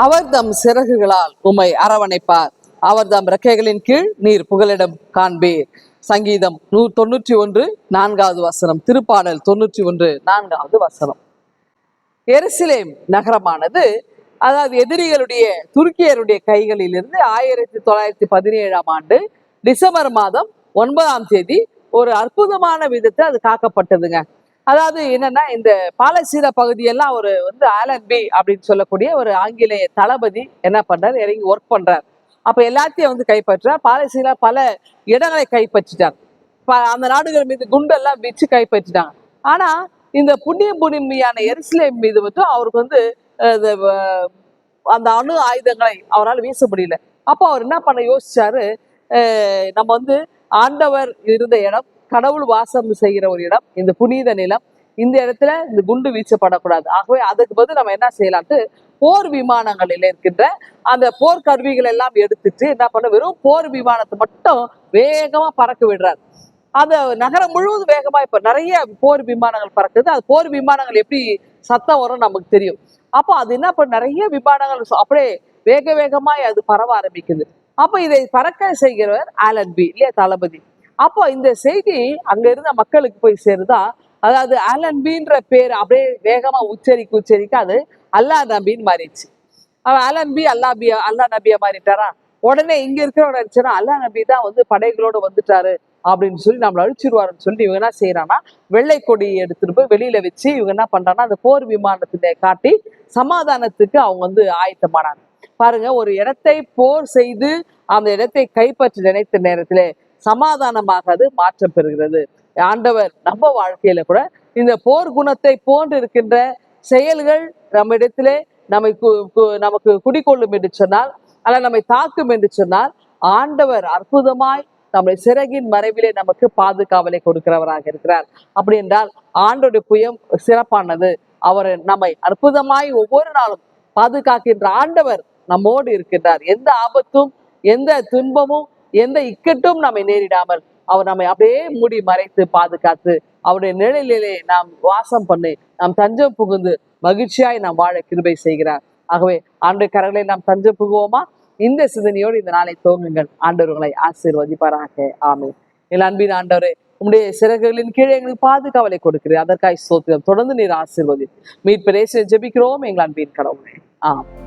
அவர் தம் சிறகுகளால் உம்மை அரவணைப்பார். அவர் தம் ரெக்கைகளின் கீழ் நீர் புகலிடம் காண்பீர். சங்கீதம் 91:4 திருப்பாடல் 91:4 எருசலேம் நகரமானது, அதாவது எதிரிகளுடைய துருக்கியருடைய கைகளில் இருந்து 1917 டிசம்பர் 9 ஒரு அற்புதமான விதத்தை அது காக்கப்பட்டதுங்க. அதாவது என்னன்னா, இந்த பாலஸ்தீன பகுதியெல்லாம் ஒரு ஆலன்பி அப்படின்னு சொல்லக்கூடிய ஒரு ஆங்கிலேய தளபதி என்ன பண்றாரு, இறங்கி ஒர்க் பண்றாரு. அப்ப எல்லாத்தையும் கைப்பற்றார். பாலஸ்தீன பல இடங்களை கைப்பற்றிட்டாங்க. அந்த நாடுகள் மீது குண்டெல்லாம் வச்சு கைப்பற்றிட்டாங்க. ஆனா இந்த புண்ணிய பூமியான எருசலேம் மீது அவருக்கு அந்த அணு ஆயுதங்களை அவரால் வீச முடியல. அப்போ அவர் என்ன பண்ண யோசிச்சாரு, நம்ம ஆண்டவர் இருந்த இடம், கடவுள் வாசம் செய்கிற ஒரு இடம், இந்த புனித நிலம், இந்த இடத்துல இந்த குண்டு வீசப்படக்கூடாது. ஆகவே அதுக்கு பதில் நம்ம என்ன செய்யலாம்ட்டு போர் விமானங்களில் இருக்கின்ற அந்த போர் கருவிகள் எல்லாம் எடுத்துட்டு என்ன பண்ண, வெறும் போர் விமானத்தை மட்டும் வேகமா பறக்க விடுறாரு. அந்த நகரம் முழுவதும் வேகமா இப்ப நிறைய போர் விமானங்கள் பறக்குது. அது போர் விமானங்கள் எப்படி சத்தம் வரும் நமக்கு தெரியும். அப்போ அது என்ன பண்ண, நிறைய விமானங்கள் அப்படியே வேக வேகமாய் அது பரவ ஆரம்பிக்குது. அப்போ இதை பறக்க செய்கிறவர் ஆலன்பி இல்லையா, தளபதி. அப்போ இந்த செய்தி அங்க இருந்த மக்களுக்கு போய் சேருதா. அதாவது ஆலன்பின்ற பேர் அப்படியே வேகமா உச்சரிக்க அது அல்லா நபின்னு மாறிடுச்சு. ஆலன்பி அல்லா நபியா மாறிட்டாரா. உடனே இங்க இருக்கிறவங்க நினைச்சா அல்லா நபி தான் படைகளோட வந்துட்டாரு அப்படின்னு சொல்லி நம்மள அழிச்சிருவாருன்னு சொல்லி இவங்க என்ன செய்யறாங்கன்னா, வெள்ளை கொடி எடுத்துட்டு போய் வெளியில வச்சு இவங்க என்ன பண்றாங்கன்னா, அந்த போர் விமானத்தினை காட்டி சமாதானத்துக்கு அவங்க ஆயத்தமானாங்க. பாருங்க, ஒரு இடத்தை போர் செய்து அந்த இடத்தை கைப்பற்றி நினைத்த நேரத்திலே சமாதானமாக அது மாற்றம் பெறுகிறது. ஆண்டவர் நம்ம வாழ்க்கையில கூட இந்த போர் குணத்தை போன்று இருக்கின்ற செயல்கள் நம்ம இடத்திலே நமக்கு குடிக்கொள்ளும் என்று சொன்னால், அல்ல நம்மை தாக்கும் என்று சொன்னால், ஆண்டவர் அற்புதமாய் நம்முடைய சிறகின் மறைவிலே நமக்கு பாதுகாவலை கொடுக்கிறவராக இருக்கிறார். அப்படி என்றால் ஆண்டோடைய புயம் சிறப்பானது. அவர் நம்மை அற்புதமாய் ஒவ்வொரு நாளும் பாதுகாக்கின்ற ஆண்டவர் நம்மோடு இருக்கின்றார். எந்த ஆபத்தும், எந்த துன்பமும், எந்த இக்கட்டும் நம்மை நேரிடாமல் அவர் நம்மை அப்படியே மூடி மறைத்து பாதுகாத்து அவருடைய நிழலிலே நாம் வாசம் பண்ணி நாம் தஞ்சம் புகுந்து மகிழ்ச்சியாய் நாம் வாழ கிருபை செய்கிறார். ஆகவே ஆண்டு கரங்களை நாம் தஞ்சம் புகுவோமா? இந்த சிந்தனையோடு இந்த நாளை துவங்குங்கள். ஆண்டவர்களை ஆசீர்வதிப்பாராக. ஆமென். என் அன்பின் ஆண்டவரே, உம்முடைய சிறகுகளின் கீழே எங்களுக்கு பாதுகாவலை கொடுக்கிறேன். அதற்காக ஸ்தோத்திரம். தொடர்ந்து நீர் ஆசீர்வதி. மீட்பரேசு ஜெபிக்கிறோம் எங்கள் அன்பின் கடவுளே. ஆமென்.